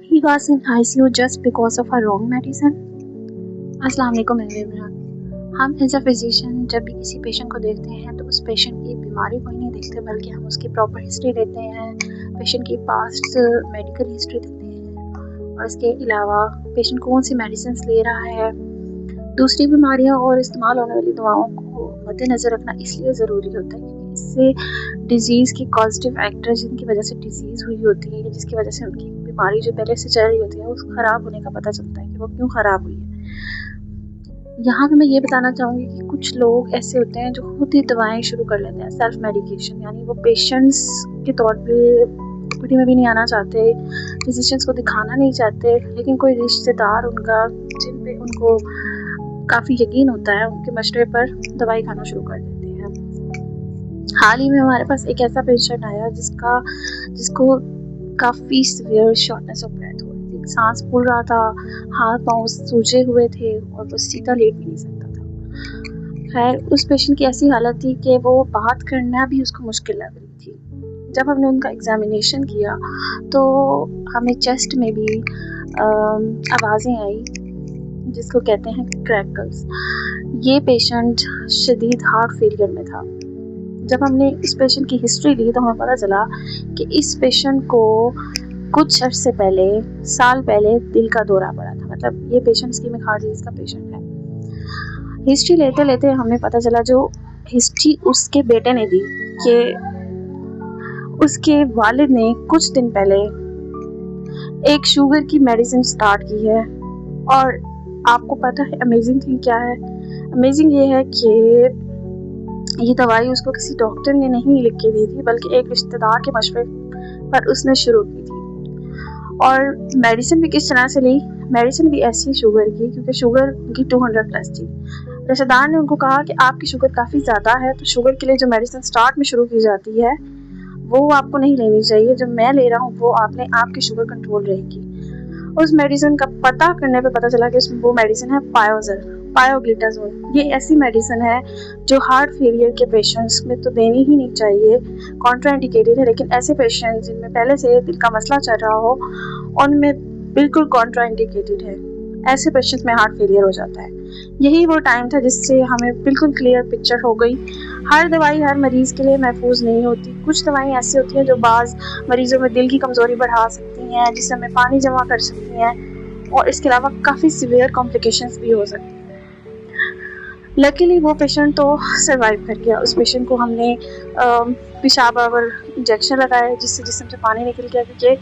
He was in ICU just because of a wrong medicine. अस्सलाम वालेकुम everyone. हम as a physician जब भी किसी पेशेंट को देखते हैं तो उस पेशेंट की बीमारी को ही नहीं देखते, बल्कि हम उसकी प्रॉपर हिस्ट्री लेते हैं, पेशेंट की पास्ट मेडिकल हिस्ट्री देते हैं और इसके अलावा पेशेंट कौन सी मेडिसिन ले रहा है, दूसरी बीमारियां और इस्तेमाल होने वाली दवाओं को मद्देनज़र रखना इसलिए ज़रूरी होता है क्योंकि इससे डिज़ीज़ की पॉजिटिव एक्टर जिनकी वजह से डिज़ीज़ हुई होती है या जिसकी वजह से उनकी बीमारी जो पहले से चल रही होती है उस ख़राब होने का पता चलता है कि वो क्यों ख़राब हुई है। यहाँ पे मैं ये बताना चाहूँगी कि कुछ लोग ऐसे होते हैं जो खुद ही दवाएं शुरू कर लेते हैं, सेल्फ मेडिकेशन, यानी वो पेशेंट्स के तौर पे पिटी में भी नहीं आना चाहते, फिजिशियंस को दिखाना नहीं चाहते, लेकिन कोई रिश्तेदार उनका जिन पे उनको काफ़ी यकीन होता है उनके मशवरे पर दवाई खाना शुरू कर देते हैं। हाल ही में हमारे पास एक ऐसा पेशेंट आया जिसको काफ़ी सीवियर शॉर्टनेस ऑफ ब्रेथ हो रही थी, सांस फूल रहा था, हाथ पाँव सूजे हुए थे और वो सीधा लेट भी नहीं सकता था। खैर उस पेशेंट की ऐसी हालत थी कि वो बात करना भी उसको मुश्किल लग रही थी। जब हमने उनका एग्जामिनेशन किया तो हमें चेस्ट में भी आवाज़ें आई जिसको कहते हैं क्रैकल्स। ये पेशेंट शदीद हार्ट फेलियर में था। जब हमने इस पेशेंट की हिस्ट्री ली तो हमें पता चला कि इस पेशेंट को कुछ अर्से पहले, साल पहले दिल का दौरा पड़ा था। मतलब ये पेशेंट इस्कीमिक हार्ट डिजीज का पेशेंट है। हिस्ट्री लेते लेते हमें पता चला, जो हिस्ट्री उसके बेटे ने दी, कि उसके वालिद ने कुछ दिन पहले एक शुगर की मेडिसिन स्टार्ट की है। और आपको पता है अमेजिंग थिंग क्या है? अमेजिंग ये है कि ये दवाई उसको किसी डॉक्टर ने नहीं लिख के दी थी, बल्कि एक रिश्तेदार के मशवरे पर उसने शुरू की थी। और मेडिसिन भी किस तरह से ली? मेडिसिन भी ऐसी शुगर की, क्योंकि शुगर उनकी 200 प्लस थी। रिश्तेदार ने उनको कहा कि आपकी शुगर काफ़ी ज़्यादा है, तो शुगर के लिए जो मेडिसिन स्टार्ट में शुरू की जाती है वो आपको नहीं लेनी चाहिए, जो मैं ले रहा हूँ वो आपकी शुगर कंट्रोल रहेगी। उस मेडिसिन का पता करने पे पता चला कि वो मेडिसिन है पायोग्लिटाजोल। ये ऐसी मेडिसिन है जो हार्ट फेलियर के पेशेंट्स में तो देनी ही नहीं चाहिए, कॉन्ट्राइंडिकेटेड है, लेकिन ऐसे पेशेंट्स जिनमें पहले से दिल का मसला चल रहा हो उनमें बिल्कुल कॉन्ट्राइंडिकेटेड है। ऐसे पेशेंट्स में हार्ट फेलियर हो जाता है। यही वो टाइम था जिससे हमें बिल्कुल क्लियर पिक्चर हो गई। हर दवाई हर मरीज़ के लिए महफूज नहीं होती। कुछ दवाएं ऐसी होती हैं जो बाज़ मरीज़ों में दिल की कमज़ोरी बढ़ा सकती हैं, जिससे हमें पानी जमा कर सकती हैं, और इसके अलावा काफ़ी सीवियर कॉम्प्लिकेशंस भी हो सकती हैं। लकीली वो पेशेंट तो सर्वाइव कर गया। उस पेशेंट को हमने पेशाब और इंजेक्शन लगाए जिससे जिस्म से पानी निकल गया, क्योंकि